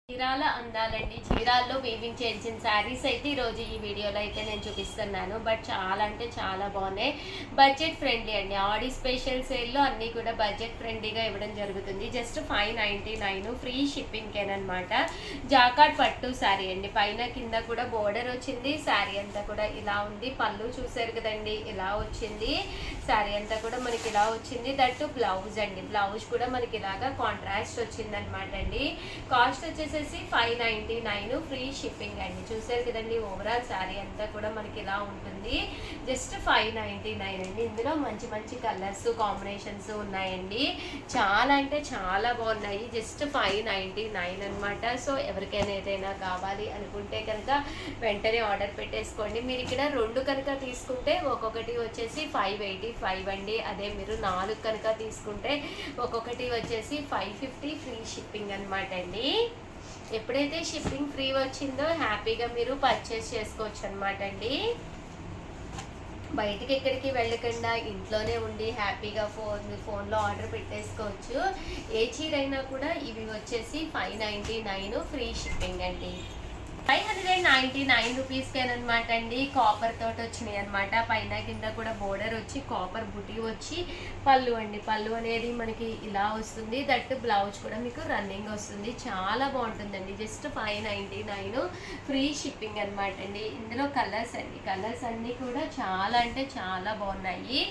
చీరాల అందాలండి. చీరాల్లో వీవింగ్ చేయించిన శారీస్ అయితే ఈరోజు ఈ వీడియోలో అయితే నేను చూపిస్తున్నాను. బట్ చాలా అంటే చాలా బాగున్నాయి. బడ్జెట్ ఫ్రెండ్లీ అండి. ఆడి స్పెషల్ సేల్లో అన్నీ కూడా బడ్జెట్ ఫ్రెండ్లీగా ఇవ్వడం జరుగుతుంది. Just 599 free షిప్పింగ్కేనమాట. జాకార్డ్ పట్టు శారీ అండి. పైన కింద కూడా బోర్డర్ వచ్చింది. శారీ అంతా కూడా ఇలా ఉంది. పళ్ళు చూసారు కదండి, ఇలా వచ్చింది. శారీ అంతా కూడా మనకి ఇలా వచ్చింది. దట్టు బ్లౌజ్ అండి. బ్లౌజ్ కూడా మనకి ఇలాగా కాంట్రాస్ట్ వచ్చింది అనమాట అండి. కాస్ట్ వచ్చేసి 599 ఫ్రీ షిప్పింగ్ అండి. చూసారు కదండి, ఓవరాల్ శారీ అంతా కూడా మనకి ఇలా ఉంటుంది. జస్ట్ 599 అండి. ఇందులో మంచి మంచి కలర్స్ కాంబినేషన్స్ ఉన్నాయండి. చాలా అంటే చాలా బాగున్నాయి. జస్ట్ 599 అనమాట. సో ఎవరికైనా ఏదైనా కావాలి అనుకుంటే కనుక వెంటనే ఆర్డర్ పెట్టేసుకోండి. మీరు ఇక్కడ 2 కనుక తీసుకుంటే ఒక్కొక్కటి వచ్చేసి 585 అండి. అదే మీరు 4 కనుక తీసుకుంటే ఒక్కొక్కటి వచ్చేసి 550 ఫ్రీ షిప్పింగ్ అనమాట అండి. ఎప్పుడైతే షిప్పింగ్ ఫ్రీ వచ్చిందో హ్యాపీగా మీరు పర్చేస్ చేసుకోవచ్చు అనమాట అండి. బయటికి ఎక్కడికి వెళ్ళకుండా ఇంట్లోనే ఉండి హ్యాపీగా ఫోన్లో ఆర్డర్ పెట్టేసుకోవచ్చు. ఏ చీర అయినా కూడా ఇవి వచ్చేసి 599 ఫ్రీ షిప్పింగ్ అండి. 599 రూపీస్కేనమాట అండి. కాపర్ తోటి వచ్చినాయి అనమాట. పైన కింద కూడా బోర్డర్ వచ్చి కాపర్ బుటీ వచ్చి పళ్ళు అండి. పళ్ళు అనేది మనకి ఇలా వస్తుంది. దట్ బ్లౌజ్ కూడా మీకు రన్నింగ్ వస్తుంది. చాలా బాగుంటుందండి. జస్ట్ 599 ఫ్రీ షిప్పింగ్ అనమాట అండి. ఇందులో కలర్స్ అండి. కలర్స్ అన్నీ కూడా చాలా అంటే చాలా బాగున్నాయి.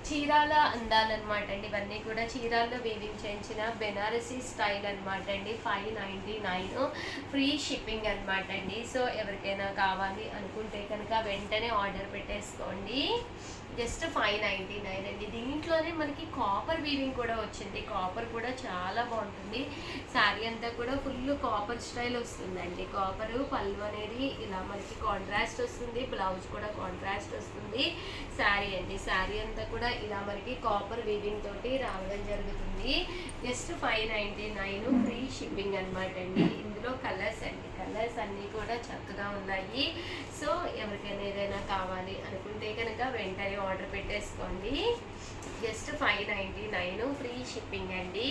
చీరాల అందాలన్నమాట అండి. ఇవన్నీ కూడా చీరాల్లో వీవింగ్ చేయించిన బెనారసీ స్టైల్ అనమాట అండి. 599 ఫ్రీ షిప్పింగ్ అనమాట అండి. సో ఎవరికైనా కావాలి అనుకుంటే కనుక వెంటనే ఆర్డర్ పెట్టేసుకోండి. జస్ట్ 599 అండి. దీంట్లోనే మనకి కాపర్ వీవింగ్ కూడా వచ్చింది. కాపర్ కూడా చాలా బాగుంటుంది. శారీ అంతా కూడా ఫుల్ కాపర్ స్టైల్ వస్తుందండి. కాపర్ పళ్ళు అనేది ఇలా మనకి కాంట్రాస్ట్ వస్తుంది. బ్లౌజ్ కూడా కాంట్రాస్ట్ వస్తుంది. శారీ అండి. శారీ అంతా కూడా ఇలా మనకి కాపర్ వీవింగ్ తోటి రావడం జరుగుతుంది. జస్ట్ 599 ఫ్రీ షిప్పింగ్ అనమాట అండి. ఇందులో కలర్స్ అండి. కలర్స్ అన్నీ కూడా చక్కగా ఉన్నాయి. సో ఎవరికైనా ఏదైనా కావాలి అనుకుంటే కనుక వెంటనే ఆర్డర్ పెట్టేసుకోండి. జస్ట్ 599 ఫ్రీ షిప్పింగ్ అండి.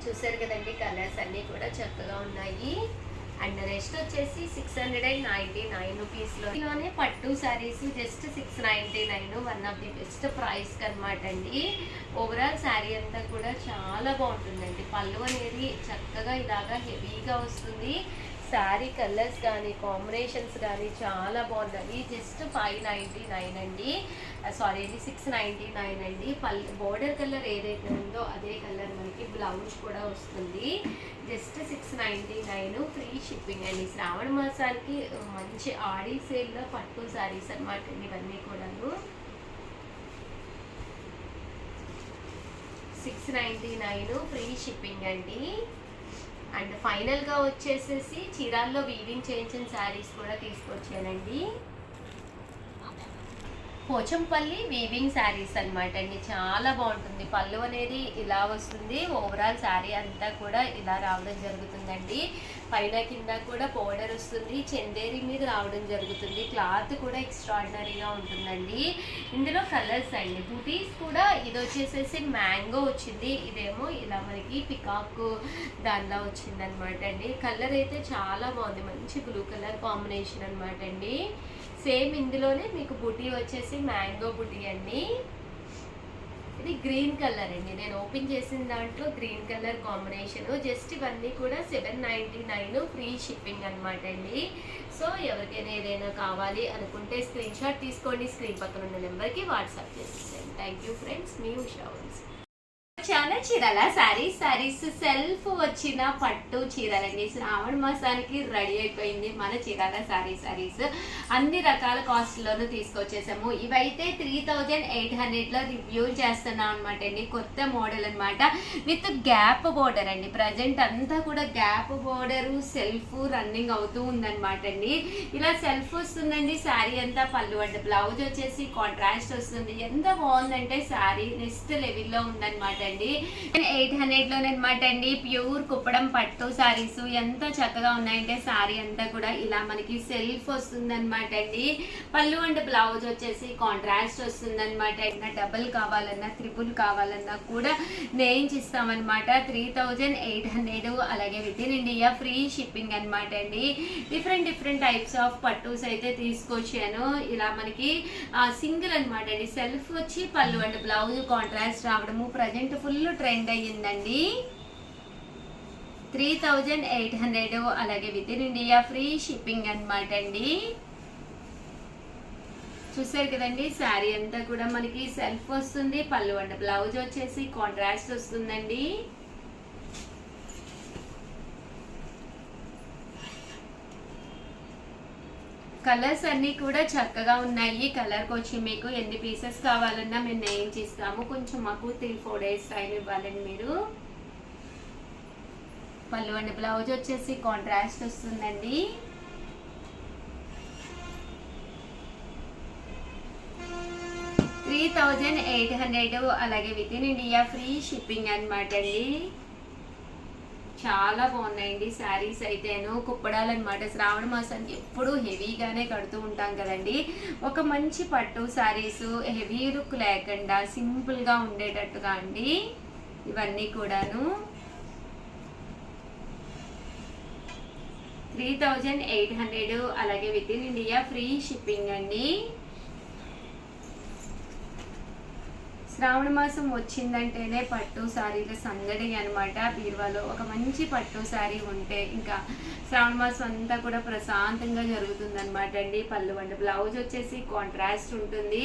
చూసారు కదండి, కలర్స్ అన్నీ కూడా చక్కగా ఉన్నాయి. అండ్ నెక్స్ట్ వచ్చేసి 699 రూపీస్లోనే పట్టు saris just 699 one of the best price అనమాట అండి. ఓవరాల్ శారీ అంతా కూడా చాలా బాగుంటుందండి. పళ్ళు అనేది చక్కగా ఇలాగా హెవీగా వస్తుంది. శారీ కలర్స్ కానీ కాంబినేషన్స్ కానీ చాలా బాగున్నాయి. జస్ట్ 599 అండి. సారీ అండి, 699 అండి. బోర్డర్ కలర్ ఏదైతే ఉందో అదే కలర్ మనకి బ్లౌజ్ కూడా వస్తుంది. జస్ట్ 699 ఫ్రీ షిప్పింగ్ అండి. శ్రావణ మాసానికి మంచి ఆడి సేల్లో పట్టు శారీస్ అనమాట అండి. ఇవన్నీ కూడాను 699 ఫ్రీ షిప్పింగ్ అండి. అండ్ ఫైనల్గా వచ్చేసేసి చీరాల్లో వీవింగ్ చేయించిన శారీస్ కూడా తీసుకొచ్చానండి. పోచంపల్లి వీవింగ్ శారీస్ అనమాట అండి. చాలా బాగుంటుంది. పళ్ళు అనేది ఇలా వస్తుంది. ఓవరాల్ శారీ అంతా కూడా ఇలా రావడం జరుగుతుందండి. పైన కింద కూడా బోర్డర్ వస్తుంది. చందేరి మీద రావడం జరుగుతుంది. క్లాత్ కూడా ఎక్స్ట్రాడినరీగా ఉంటుందండి. ఇందులో కలర్స్ అండి. బూటీస్ కూడా ఇది వచ్చేసేసి మ్యాంగో వచ్చింది. ఇదేమో ఇలా మనకి పికాక్ దానిలో వచ్చింది అనమాట అండి. కలర్ అయితే చాలా బాగుంది. మంచి బ్లూ కలర్ కాంబినేషన్ అనమాట అండి. సేమ్ ఇందులోనే మీకు బుటీ వచ్చేసి మ్యాంగో బుటీ అండి. ఇది గ్రీన్ కలర్ అండి. నేను ఓపెన్ చేసిన దాంట్లో గ్రీన్ కలర్ కాంబినేషన్. జస్ట్ ఇవన్నీ కూడా 799 ఫ్రీ షిప్పింగ్ అనమాట అండి. సో ఎవరికైనా ఏదైనా కావాలి అనుకుంటే స్క్రీన్ షాట్ తీసుకోండి. స్క్రీన్ పక్కన ఉన్న నెంబర్కి వాట్సాప్ చేసేయండి. Thank you friends. మీ ఉషా. చాలా చీరల శారీస్ సెల్ఫ్ వచ్చిన పట్టు చీరలండి. శ్రావణ మాసానికి రెడీ అయిపోయింది మన చీరాల శారీస్ అన్ని రకాల కాస్ట్లోనూ తీసుకొచ్చేసాము. ఇవైతే 3800లో రివ్యూ చేస్తున్నాం అనమాట అండి. కొత్త మోడల్ అనమాట. విత్ గ్యాప్ బోర్డర్ అండి. ప్రజెంట్ అంతా కూడా గ్యాప్ బోర్డరు సెల్ఫ్ రన్నింగ్ అవుతూ ఉందన్నమాట అండి. ఇలా సెల్ఫ్ వస్తుందండి. శారీ అంతా పళ్ళు అంటే బ్లౌజ్ వచ్చేసి కాంట్రాస్ట్ వస్తుంది. ఎంత బాగుందంటే శారీ నెక్స్ట్ లెవెల్లో ఉందన్నమాట అండి. అండి. 800లోనమాట అండి. ప్యూర్ కుప్పడం పట్టు సారీస్ ఎంత చక్కగా ఉన్నాయంటే సారీ అంతా కూడా ఇలా మనకి సెల్ఫ్ వస్తుంది అనమాట అండి. పళ్ళు అండ్ బ్లౌజ్ వచ్చేసి కాంట్రాస్ట్ వస్తుంది అనమాట. డబుల్ కావాలన్నా త్రిపుల్ కావాలన్నా కూడా నేయించిస్తామన్నమాట. 3800. అలాగే with in India free shipping అనమాట అండి. డిఫరెంట్ టైప్స్ ఆఫ్ పట్టూస్ అయితే తీసుకొచ్చాను. ఇలా మనకి సింగిల్ అనమాట అండి. సెల్ఫ్ వచ్చి పళ్ళు అండ్ బ్లౌజ్ కాంట్రాస్ట్ రావడము ప్రజెంట్ ఫుల్ ట్రెండ్ అయ్యిందండి. 3800. అలాగే with in India free shipping అనమాట అండి. చూసారు కదండి, శారీ అంతా కూడా మనకి సెల్ఫ్ వస్తుంది. పళ్ళు అండ్ బ్లౌజ్ వచ్చేసి కాంట్రాస్ట్ వస్తుందండి. కలర్స్ అన్ని కూడా చక్కగా ఉన్నాయి. కలర్కి వచ్చి మీకు ఎన్ని పీసెస్ కావాలన్నా మేము నేయించి ఇస్తాము. కొంచెం మాకు 3-4 days టైం ఇవ్వాలండి మీరు. పళ్ళు అండ్ బ్లౌజ్ వచ్చేసి కాంట్రాస్ట్ వస్తుందండి. $3800. అలాగే with in India free shipping అనమాట అండి. చాలా బాగున్నాయండి శారీస్ అయితేను. కుప్పడాలు అనమాట. శ్రావణ మాసానికి ఎప్పుడు హెవీగానే కడుతూ ఉంటాం కదండి. ఒక మంచి పట్టు శారీస్ హెవీ లుక్ లేకుండా సింపుల్గా ఉండేటట్టుగా అండి ఇవన్నీ కూడాను. 3800. అలాగే with in India free shipping అండి. శ్రావణ మాసం వచ్చిందంటేనే పట్టు శారీల సందడి అనమాట. బీరువాలో ఒక మంచి పట్టు శారీ ఉంటే ఇంకా శ్రావణ మాసం అంతా కూడా ప్రశాంతంగా జరుగుతుంది అనమాట అండి. పళ్ళు అండ్ బ్లౌజ్ వచ్చేసి కాంట్రాస్ట్ ఉంటుంది.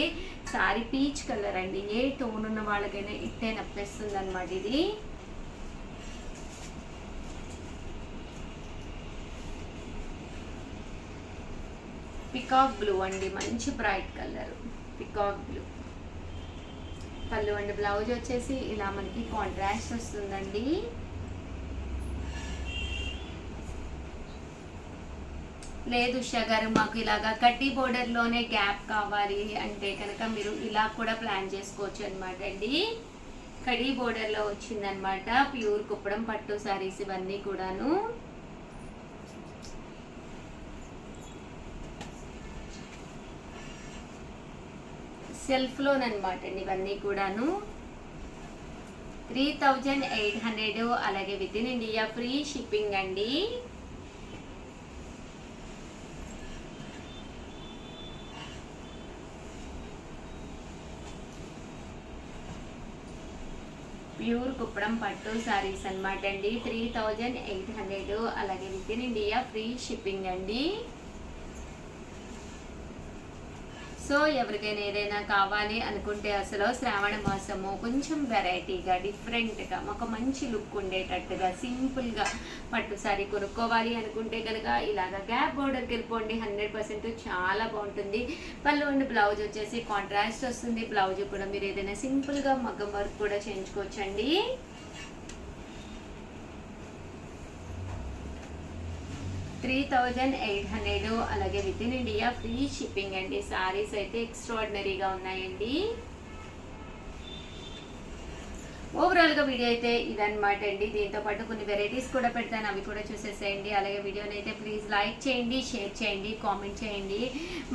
శారీ పీచ్ కలర్ అండి. ఏ టోన్ ఉన్న వాళ్ళకైనా ఇట్టే నప్పేస్తుంది అనమాట ఇది. పికాక్ బ్లూ అండి. మంచి బ్రైట్ కలర్ పికాక్ బ్లూ. పళ్ళు అండ్ బ్లౌజ్ వచ్చేసి ఇలా మనకి కాంట్రాస్ట్ వస్తుందండి. లేదు ఉషా గారు మాకు ఇలాగా కడ్డీ బోర్డర్లోనే గ్యాప్ కావాలి అంటే కనుక మీరు ఇలా కూడా ప్లాన్ చేసుకోవచ్చు అనమాట అండి. కడ్డీ బోర్డర్లో వచ్చిందనమాట. ప్యూర్ కుప్పడం పట్టు సారీస్ ఇవన్నీ కూడాను. సెల్ఫ్లోనమాట అండి ఇవన్నీ కూడాను. 3800. అలాగే with in India free shipping అండి. ప్యూర్ కుప్పడం పట్టు సారీస్ అనమాట అండి. 3800. అలాగే with in India free shipping అండి. సో ఎవరికైనా ఏదైనా కావాలి అనుకుంటే అసలు శ్రావణ మాసము కొంచెం వెరైటీగా డిఫరెంట్గా ఒక మంచి లుక్ ఉండేటట్టుగా సింపుల్గా పట్టు సారీ కొనుక్కోవాలి అనుకుంటే కనుక ఇలాగ గ్యాప్ బోర్డర్కి వెళ్ళిపోండి. 100% చాలా బాగుంటుంది. పళ్ళు అండ్ బ్లౌజ్ వచ్చేసి కాంట్రాస్ట్ వస్తుంది. బ్లౌజ్ కూడా మీరు ఏదైనా సింపుల్గా మగ్గం వర్క్ కూడా చేయించుకోవచ్చండి. 3800. అలాగే with in India free shipping అండి. సారీస్ అయితే ఎక్స్ట్రాడినరీగా ఉన్నాయండి. ఓవరాల్గా వీడియో అయితే ఇదన్నమాట అండి. దీంతో పాటు కొన్ని వెరైటీస్ కూడా పెడతాను, అవి కూడా చూసేసేయండి. అలాగే వీడియోని అయితే ప్లీజ్ లైక్ చేయండి, షేర్ చేయండి, కామెంట్ చేయండి.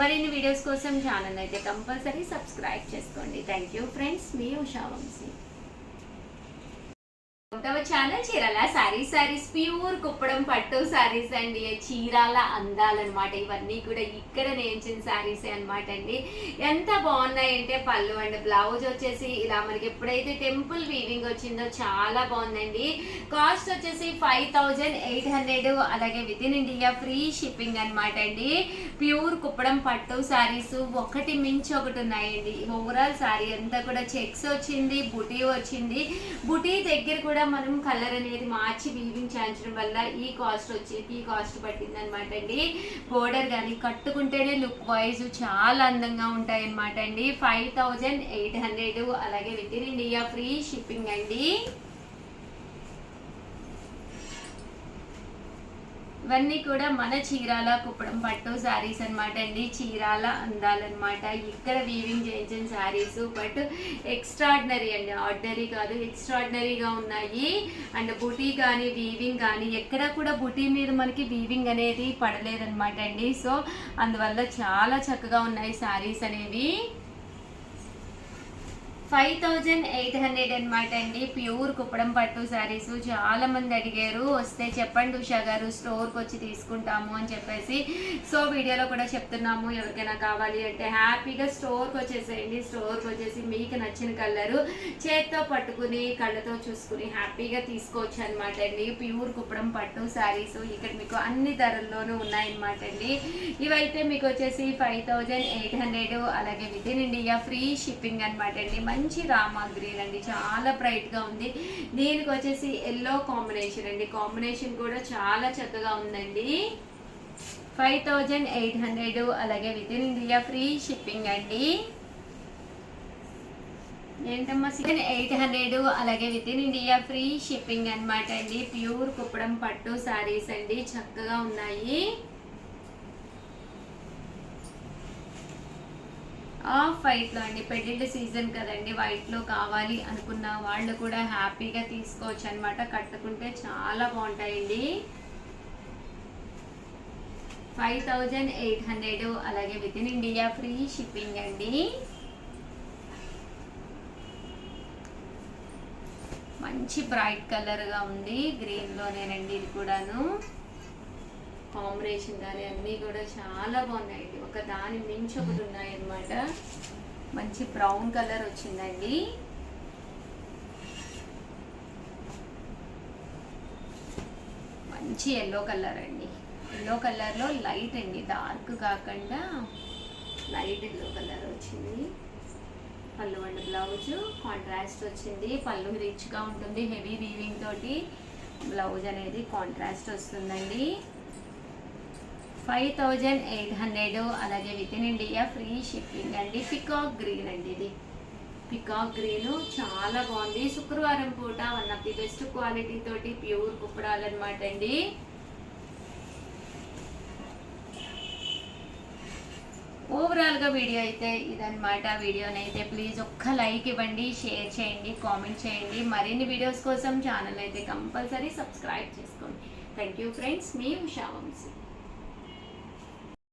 మరిన్ని వీడియోస్ కోసం ఛానల్ అయితే కంపల్సరీ సబ్స్క్రైబ్ చేసుకోండి. Thank you friends. మీ Usha Vamshi. Channel Chirala sarees pure Kuppadam pattu sarees అండి. చీరాల అందాలన్నమాట. ఇవన్నీ కూడా ఇక్కడ నేర్చిన సారీస్ అనమాట అండి. ఎంత బాగున్నాయంటే పళ్ళు అండ్ బ్లౌజ్ వచ్చేసి ఇలా మనకి ఎప్పుడైతే టెంపుల్ వీవింగ్ వచ్చిందో చాలా బాగుందండి. కాస్ట్ వచ్చేసి 5800. అలాగే with in India free shipping అనమాట అండి. ప్యూర్ కుప్పడం పట్టు సారీస్ ఒకటి మించి ఒకటి ఉన్నాయండి. ఓవరాల్ సారీ అంతా కూడా చెక్స్ వచ్చింది, బుటీ వచ్చింది. బుటీ దగ్గర కూడా మనం కలర్ అనేది మార్చి వీవింగ్ చేయించడం వల్ల ఈ కాస్ట్ పట్టింది అనమాట అండి. బోర్డర్ కానీ కట్టుకుంటేనే లుక్ వైజ్ చాలా అందంగా ఉంటాయి అనమాట అండి. 5800. అలాగే with in India free shipping అండి. ఇవన్నీ కూడా మన చీరాల కుప్పడం పట్టు శారీస్ అనమాట అండి. చీరాల అందాలన్నమాట. ఇక్కడ వీవింగ్ చేయించిన శారీస్, బట్ ఎక్స్ట్రాడినరీ అండి, ఆర్డినరీ కాదు, ఎక్స్ట్రాడినరీగా ఉన్నాయి. అండ్ బుటీ కానీ వీవింగ్ కానీ ఎక్కడ కూడా బుటీ మీద మనకి వీవింగ్ అనేది పడలేదన్నమాట అండి. సో అందువల్ల చాలా చక్కగా ఉన్నాయి శారీస్ అనేవి. 5800 అనమాట అండి. ప్యూర్ కుప్పడం పట్టు శారీస్. చాలా మంది అడిగారు, వస్తే చెప్పండి ఉషా గారు, స్టోర్కి వచ్చి తీసుకుంటాము అని చెప్పేసి. సో వీడియోలో కూడా చెప్తున్నాము, ఎవరికైనా కావాలి అంటే హ్యాపీగా స్టోర్కి వచ్చేసేయండి. స్టోర్కి వచ్చేసి మీకు నచ్చిన కలరు చేత్తో పట్టుకుని కళ్ళతో చూసుకుని హ్యాపీగా తీసుకోవచ్చు అనమాట అండి. ప్యూర్ కుప్పడం పట్టు శారీస్ ఇక్కడ మీకు అన్ని ధరల్లోనూ ఉన్నాయన్నమాట అండి. ఇవైతే మీకు వచ్చేసి 5800, అలాగే with in India free shipping అనమాట అండి. మంచి రామా గ్రీన్ అండి, చాలా బ్రైట్ గా ఉంది. దీనికి వచ్చేసి ఎల్లో కాంబినేషన్ అండి, కాంబినేషన్ కూడా చాలా చక్కగా ఉందండి. 5800, అలాగే with in India free shipping అండి. ఏంటమ్మా 800, అలాగే with in India free shipping అనమాట అండి. ప్యూర్ కుప్పడం పట్టు శారీస్ అండి, చక్కగా ఉన్నాయి. ఆఫ్ వైట్లో అండి, పెళ్ళిళ్ళ సీజన్ కదండి, వైట్లో కావాలి అనుకున్న వాళ్ళు కూడా హ్యాపీగా తీసుకోవచ్చు అనమాట. కట్టుకుంటే చాలా బాగుంటాయండి. 5800, అలాగే with in India free shipping అండి. మంచి బ్రైట్ కలర్గా ఉంది, గ్రీన్లోనేనండి ఇది కూడాను. కాంబినేషన్ కానీ అన్నీ కూడా చాలా బాగున్నాయండి, ఒక దాని మించి ఒకటి ఉన్నాయన్నమాట. మంచి బ్రౌన్ కలర్ వచ్చిందండి. మంచి ఎల్లో కలర్ అండి, ఎల్లో కలర్లో లైట్ అండి, డార్క్ కాకుండా లైట్ ఎల్లో కలర్ వచ్చింది. పళ్ళు అండ్ బ్లౌజ్ కాంట్రాస్ట్ వచ్చింది. పళ్ళు రిచ్గా ఉంటుంది, హెవీ వీవింగ్ తోటి బ్లౌజ్ అనేది కాంట్రాస్ట్ వస్తుందండి. 5800, అలాగే with in India free shipping అండి. పికాక్ గ్రీన్ అండి, ఇది పికాక్ గ్రీన్ చాలా బాగుంది. శుక్రవారం పూట one of the best quality తోటి ప్యూర్ కుప్పడాలు అనమాట అండి. ఓవరాల్గా వీడియో అయితే ఇదనమాట. వీడియోని అయితే ప్లీజ్ ఒక్క లైక్ ఇవ్వండి, షేర్ చేయండి, కామెంట్ చేయండి. మరిన్ని వీడియోస్ కోసం ఛానల్ అయితే కంపల్సరీ సబ్స్క్రైబ్ చేసుకోండి. థ్యాంక్ యూ ఫ్రెండ్స్, మీ ఉషా వంశీ.